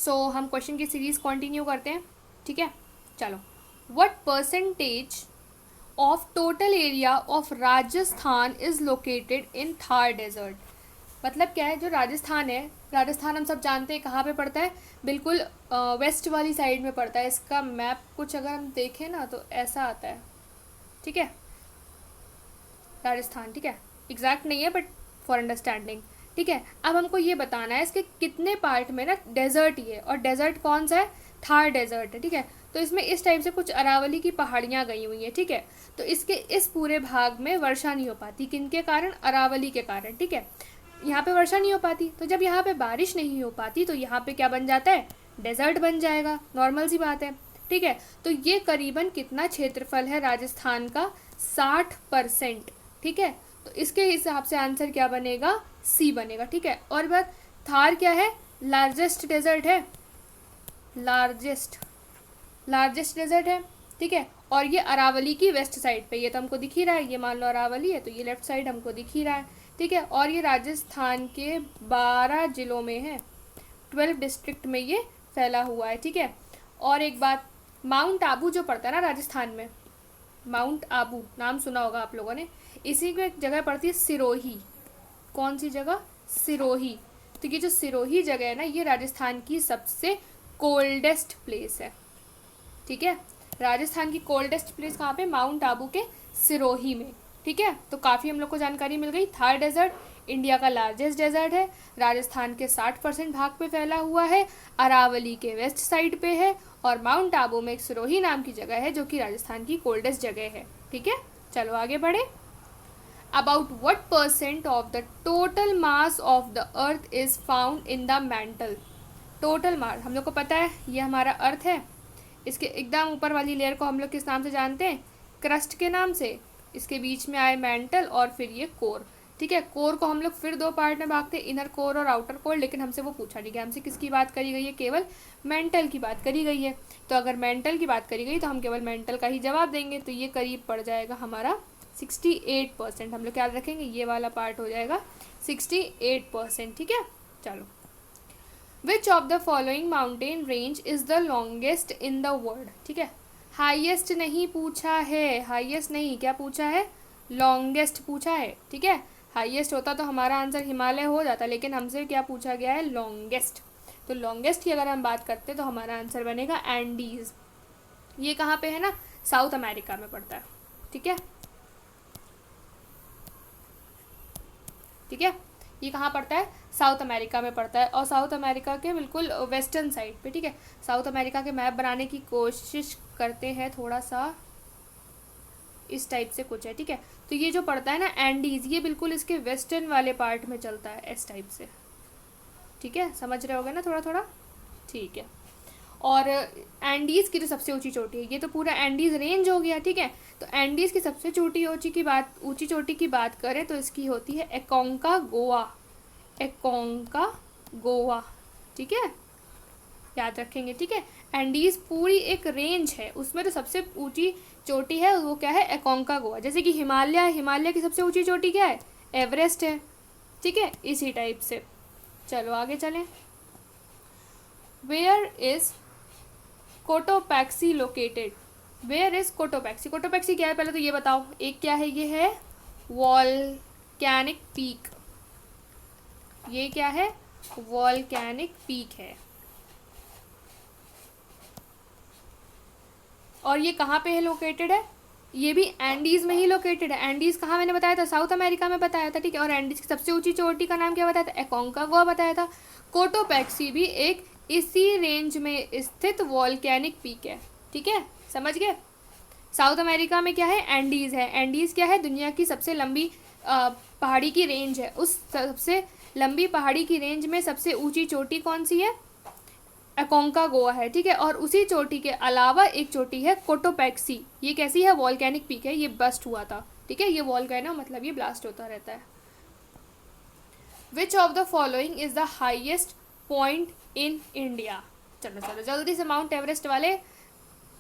सो हम क्वेश्चन की series continue करते हैं, ठीक है। चलो, what percentage of total area of Rajasthan is located in Thar desert. मतलब क्या है, जो राजस्थान है, राजस्थान हम सब जानते हैं कहाँ पे पड़ता है, बिल्कुल वेस्ट वाली साइड में पड़ता है। इसका मैप कुछ अगर हम देखें ना तो ऐसा आता है, ठीक है, राजस्थान, ठीक है, एग्जैक्ट नहीं है बट फॉर अंडरस्टैंडिंग, ठीक है। अब हमको ये बताना है इसके कितने पार्ट में ना डेजर्ट ही है, और डेजर्ट कौन सा है, थार डेजर्ट है, ठीक है। तो इसमें इस टाइप से कुछ अरावली की पहाड़ियाँ गई हुई हैं, ठीक है। तो इसके इस पूरे भाग में वर्षा नहीं हो पाती, किनके कारण, अरावली के कारण, ठीक है। यहाँ पे वर्षा नहीं हो पाती, तो जब यहाँ पे बारिश नहीं हो पाती तो यहाँ पे क्या बन जाता है, डेजर्ट बन जाएगा, नॉर्मल सी बात है, ठीक है। तो ये करीबन कितना क्षेत्रफल है राजस्थान का, 60%, ठीक है। तो इसके हिसाब से आंसर क्या बनेगा, सी बनेगा, ठीक है। और बात, थार क्या है, लार्जेस्ट डेजर्ट है, लार्जेस्ट लार्जेस्ट डेजर्ट है, ठीक है। और ये अरावली की वेस्ट साइड पे, ये तो हमको दिख ही रहा है, ये मान लो अरावली है तो ये लेफ्ट साइड हमको दिख ही रहा है, ठीक है। और ये राजस्थान के 12 जिलों में है, 12 डिस्ट्रिक्ट में ये फैला हुआ है, ठीक है। और एक बात, माउंट आबू जो पड़ता है ना राजस्थान में, माउंट आबू नाम सुना होगा आप लोगों ने, इसी की एक जगह पड़ती है सिरोही। कौन सी जगह, सिरोही। तो ये जो सिरोही जगह है ना, ये राजस्थान की सबसे कोल्डेस्ट प्लेस है, ठीक है। राजस्थान की कोल्डेस्ट प्लेस कहाँ पे, माउंट आबू के सिरोही में, ठीक है। तो काफ़ी हम लोग को जानकारी मिल गई। थार डेजर्ट इंडिया का लार्जेस्ट डेजर्ट है, राजस्थान के 60% भाग पे फैला हुआ है, अरावली के वेस्ट साइड पे है, और माउंट आबू में एक सिरोही नाम की जगह है जो कि राजस्थान की कोल्डेस्ट जगह है, ठीक है। चलो आगे बढ़े। About what percent of the total mass of the earth is found in the mantle. Total mass हम लोग को पता है, ये हमारा अर्थ है, इसके एकदम ऊपर वाली लेयर को हम लोग किस नाम से जानते हैं, क्रस्ट के नाम से। इसके बीच में आए मेंटल और फिर ये कोर, ठीक है। कोर को हम लोग फिर 2 पार्ट में भागते हैं, इनर कोर और आउटर कोर, लेकिन हमसे वो पूछा नहीं गया, हमसे किसकी बात करी गई है, केवल मेंटल की बात करी गई है। तो अगर मेंटल की बात करी गई तो हम केवल मेंटल का ही जवाब देंगे, तो ये करीब पड़ जाएगा हमारा 68%। हम लोग क्या रखेंगे, ये वाला पार्ट हो जाएगा 68%, ठीक है। चलो, विच of the following mountain range is the longest in the world, ठीक है। हाईएस्ट नहीं पूछा है, हाईएस्ट नहीं, क्या पूछा है, लॉन्गेस्ट पूछा है, ठीक है। हाईएस्ट होता तो हमारा आंसर हिमालय हो जाता, लेकिन हमसे क्या पूछा गया है, लॉन्गेस्ट। तो लॉन्गेस्ट की अगर हम बात करते तो हमारा आंसर बनेगा एंडीज। ये कहाँ पे है ना, साउथ अमेरिका में पड़ता है, ठीक है, ठीक है। ये कहाँ पड़ता है, साउथ अमेरिका में पड़ता है, और साउथ अमेरिका के बिल्कुल वेस्टर्न साइड पे, ठीक है। साउथ अमेरिका के मैप बनाने की कोशिश करते हैं, थोड़ा सा इस टाइप से कुछ है, ठीक है। तो ये जो पड़ता है ना एंडीज, ये बिल्कुल इसके वेस्टर्न वाले पार्ट में चलता है, इस टाइप से, ठीक है। समझ रहे होगे ना थोड़ा थोड़ा, ठीक है। और एंडीज़ की जो सबसे ऊंची चोटी है, ये तो पूरा एंडीज़ रेंज हो गया, ठीक है। तो एंडीज़ की सबसे ऊंची चोटी की बात करें तो इसकी होती है एकोंका गोवा, एकोंका गोवा, ठीक है, याद रखेंगे, ठीक है। एंडीज़ पूरी एक रेंज है, उसमें तो सबसे ऊंची चोटी है वो क्या है, एकोंका गोवा। जैसे कि हिमालय है, हिमालय की सबसे ऊंची चोटी क्या है, एवरेस्ट है, ठीक है, इसी टाइप से। चलो आगे चलें। Where is Cotopaxi located, where is Cotopaxi, Cotopaxi क्या है पहले तो ये बताओ। एक क्या है, ये है वॉल्केनिक पीक, ये क्या है, वॉल्केनिक पीक है। और ये कहाँ पे है लोकेटेड है, ये भी एंडीज़ में ही लोकेटेड है। एंडीज़ कहाँ मैंने बताया था, साउथ अमेरिका में बताया था, ठीक है। और एंडीज़ की सबसे ऊंची चोटी का नाम क्या बताया था, एकोंकागुआ बताया था। कोटोपैक्सी भी एक इसी रेंज में स्थित वॉल्केनिक पीक है, ठीक है, समझ गए। साउथ अमेरिका में क्या है, एंडीज़ है। एंडीज़ क्या है, दुनिया की सबसे लंबी पहाड़ी की रेंज है। उस सबसे लंबी पहाड़ी की रेंज में सबसे ऊंची चोटी कौन सी है, एकोंकागुआ है, ठीक है। और उसी चोटी के अलावा एक चोटी है कोटोपैक्सी, ये कैसी है, वॉल्केनिक पीक है, ये बस्ट हुआ था, ठीक है। ये वॉल्केनो मतलब ये ब्लास्ट होता रहता है। विच of the following is the highest point in India. चलो चलो जल्दी से, माउंट एवरेस्ट वाले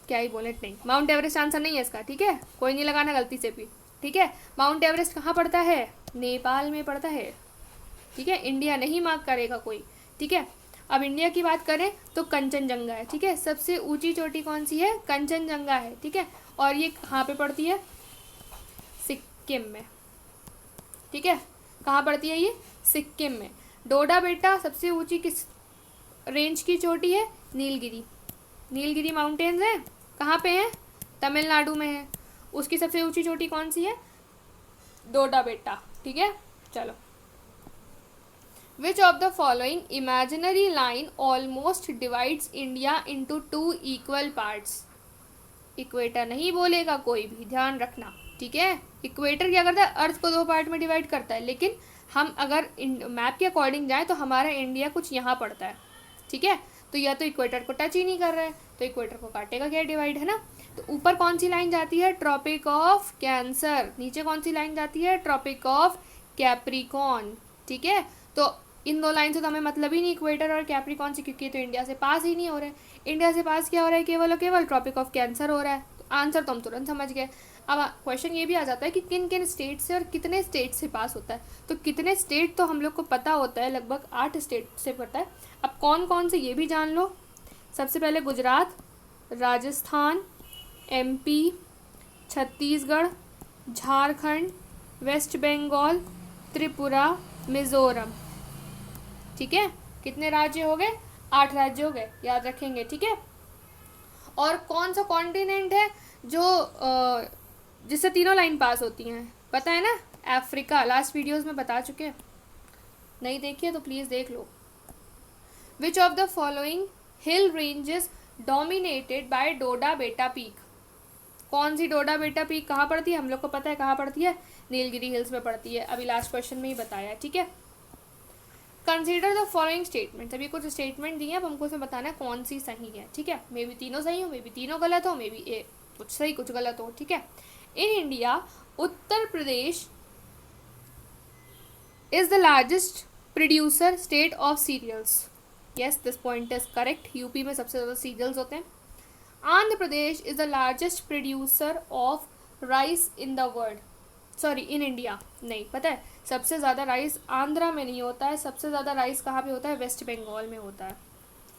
क्या ही बोले, नहीं माउंट एवरेस्ट आंसर नहीं है इसका, ठीक है, कोई नहीं लगाना गलती से भी, ठीक है। माउंट एवरेस्ट कहाँ पड़ता है, नेपाल में पड़ता है, ठीक है, इंडिया नहीं मार्क करेगा कोई, ठीक है। अब इंडिया की बात करें तो कंचनजंगा है, ठीक है। सबसे ऊंची चोटी कौन सी है? कंचनजंगा है, ठीक है। और ये कहाँ पे पड़ती है? सिक्किम में, ठीक है। कहाँ पड़ती है ये? सिक्किम में। डोडा बेटा सबसे ऊंची किस रेंज की चोटी है? नीलगिरी। नीलगिरी माउंटेन्स है, कहाँ पे है? तमिलनाडु में है। उसकी सबसे ऊंची चोटी कौन सी है? डोडा बेटा, ठीक है। चलो, विच of the following imaginary line almost divides India into 2 equal parts? Equator नहीं बोलेगा कोई भी, ध्यान रखना, ठीक है। इक्वेटर क्या करता है? अर्थ को 2 पार्ट में डिवाइड करता है, लेकिन हम अगर मैप के अकॉर्डिंग जाएं तो हमारा इंडिया कुछ यहाँ पड़ता है, ठीक है। तो या तो इक्वेटर को टच ही नहीं कर रहा है, तो इक्वेटर को काटेगा क्या? डिवाइड, है ना। तो ऊपर कौन सी लाइन जाती है? Tropic of Cancer. नीचे कौन सी लाइन जाती है? ट्रॉपिक ऑफ कैप्रिकॉन, ठीक है। तो इन 2 लाइन से तो हमें मतलब ही नहीं इक्वेटर और कैप्रिकॉन से, क्योंकि तो इंडिया से पास ही नहीं हो रहा है। इंडिया से पास क्या हो रहा है? केवल और केवल ट्रॉपिक ऑफ कैंसर हो रहा है। तो आंसर तो हम तुरंत समझ गए। अब क्वेश्चन ये भी आ जाता है कि किन किन स्टेट से और कितने स्टेट से पास होता है। तो कितने स्टेट तो हम लोग को पता होता है, लगभग 8 स्टेट से पता है। अब कौन कौन से ये भी जान लो। सबसे पहले गुजरात, राजस्थान, MP, छत्तीसगढ़, झारखंड, वेस्ट बंगाल, त्रिपुरा, मिजोरम, ठीक है। कितने राज्य हो गए? 8 राज्य हो गए, याद रखेंगे, ठीक है। और कौन सा कॉन्टिनेंट है जो जिससे तीनों लाइन पास होती हैं? पता है ना? अफ्रीका। लास्ट वीडियोस में बता चुके हैं, नहीं देखिए तो प्लीज़ देख लो। Which of the following hill ranges dominated by Doda Betta peak? कौन सी डोडा बेटा पीक कहाँ पड़ती है? हम लोग को पता है कहाँ पड़ती है, नीलगिरी हिल्स में पड़ती है, अभी लास्ट क्वेश्चन में ही बताया, ठीक है। कंसीडर द फॉलोइंग स्टेटमेंट, अभी कुछ स्टेटमेंट दिए, अब हमको उसमें बताना है कौन सी सही है, ठीक है। मे बी तीनों सही हो, मे बी तीनों गलत हो, मे बी कुछ सही कुछ गलत हो, ठीक है। In India Uttar Pradesh is the largest producer state of cereals. Yes, this point is correct. UP में सबसे ज़्यादा सीरियल्स होते हैं। Andhra Pradesh is the largest producer of rice in the world, sorry in India. नहीं, पता है सबसे ज़्यादा राइस आंध्रा में नहीं होता है, सबसे ज़्यादा राइस कहाँ पे होता है? वेस्ट बंगाल में होता है।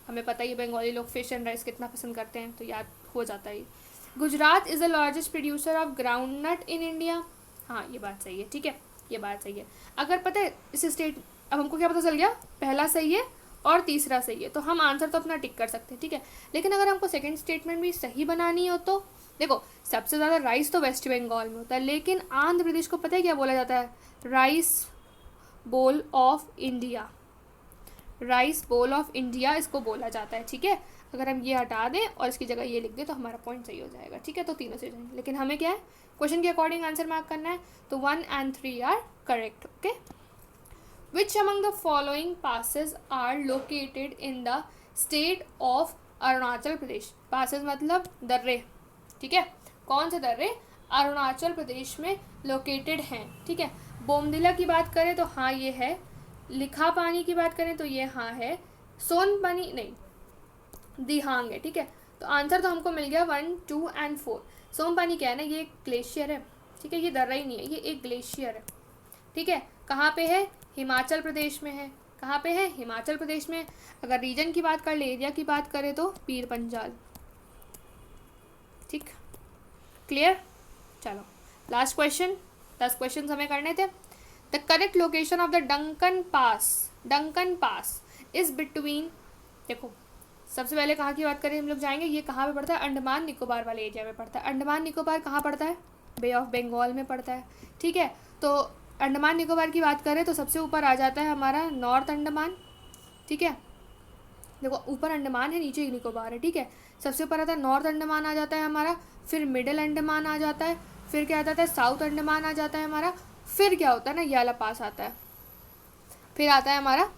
हमें पता ही बंगाली लोग फिश एंड राइस कितना पसंद करते हैं, तो याद हो जाता है। Gujarat is the largest producer of groundnut in India. हाँ, ये बात सही है, ठीक है, ये बात सही है। अगर पता है इस स्टेट, अब हमको क्या पता चल गया? पहला सही है और तीसरा सही है, तो हम आंसर तो अपना टिक कर सकते हैं, ठीक है। लेकिन अगर हमको सेकंड स्टेटमेंट भी सही बनानी हो तो देखो, सबसे ज़्यादा राइस तो वेस्ट बंगाल में होता है, लेकिन आंध्र प्रदेश को पता है क्या बोला जाता है? Rice bowl of India. Rice bowl of India इसको बोला जाता है, ठीक है। अगर हम ये हटा दें और इसकी जगह ये लिख दें तो हमारा पॉइंट सही हो जाएगा, ठीक है। तो तीनों से जाएंगे, लेकिन हमें क्या है? क्वेश्चन के अकॉर्डिंग आंसर मार्क करना है। तो 1 and 3 are correct, okay. Which among the following passes are located in the state of Arunachal Pradesh? Passes मतलब दर्रे, ठीक है। कौन से दर्रे अरुणाचल प्रदेश में लोकेटेड हैं, ठीक है। बोमदिला की बात करें तो हाँ ये है, लिखा पानी की बात करें तो ये हाँ है, सोन पानी नहीं, दिहांग है, ठीक है। तो आंसर तो हमको मिल गया 1, 2 and 4। सोन पानी क्या है ना, ये एक ग्लेशियर है, ठीक है, ये दर्रा ही नहीं है, ये एक ग्लेशियर है, ठीक है। कहाँ पे है? हिमाचल प्रदेश में है। कहाँ पे है? हिमाचल प्रदेश में। अगर रीजन की बात कर ले, एरिया की बात करें तो पीर पंजाल, ठीक, क्लियर। चलो लास्ट क्वेश्चन, 10 क्वेश्चन हमें करने थे। The correct location of the Duncan pass, Duncan pass is between, देखो सबसे पहले कहाँ की बात करें हम लोग जाएंगे, ये कहाँ पे पड़ता है? अंडमान निकोबार वाले एरिया में पड़ता है। अंडमान निकोबार कहाँ पड़ता है? बे ऑफ बंगाल में पड़ता है, ठीक है। तो अंडमान निकोबार की बात करें तो सबसे ऊपर आ जाता है हमारा नॉर्थ अंडमान, ठीक है। देखो ऊपर अंडमान है, नीचे निकोबार है, ठीक है। सबसे ऊपर आता है नॉर्थ अंडमान आ जाता है हमारा, फिर मिडिल अंडमान आ जाता है, फिर क्या आ जाता है? साउथ अंडमान आ जाता है हमारा, फिर क्या होता है ना, ये वाला पास आता है, फिर आता है हमारा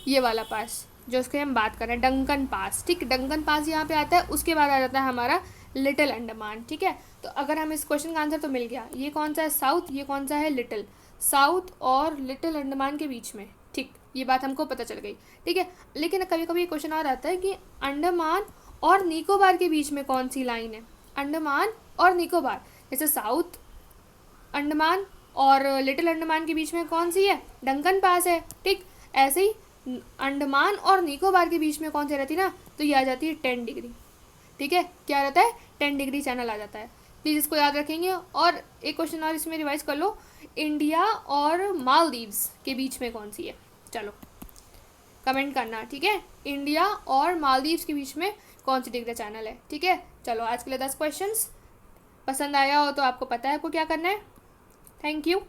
ये वाला पास जो उसके हम बात कर रहे हैं, डंकन पास, ठीक। डंकन पास यहाँ पे आता है, उसके बाद आ जाता है हमारा लिटिल अंडमान, ठीक है। तो अगर हम इस क्वेश्चन का आंसर तो मिल गया, ये कौन सा है? साउथ, ये कौन सा है? लिटिल। साउथ और लिटिल अंडमान के बीच में, ठीक, ये बात हमको पता चल गई, ठीक है। लेकिन कभी कभी क्वेश्चन और आता है कि अंडमान और निकोबार के बीच में कौन सी लाइन है? अंडमान और निकोबार, जैसे साउथ अंडमान और लिटिल अंडमान के बीच में कौन सी है? डंकन पास है, ठीक। ऐसे ही अंडमान और निकोबार के बीच में कौन सी रहती है ना, तो ये आ जाती है 10 डिग्री। ठीक है, क्या रहता है, 10 डिग्री चैनल आ जाता है। प्लीज़ इसको याद रखेंगे। और एक क्वेश्चन और इसमें रिवाइज कर लो, इंडिया और मालदीव्स के बीच में कौन सी है, चलो कमेंट करना। ठीक है, इंडिया और मालदीव्स के बीच में कौन सी डिग्री चैनल है। ठीक है, चलो आज के लिए 10 क्वेश्चंस। पसंद आया हो तो आपको पता है आपको क्या करना है। Thank you.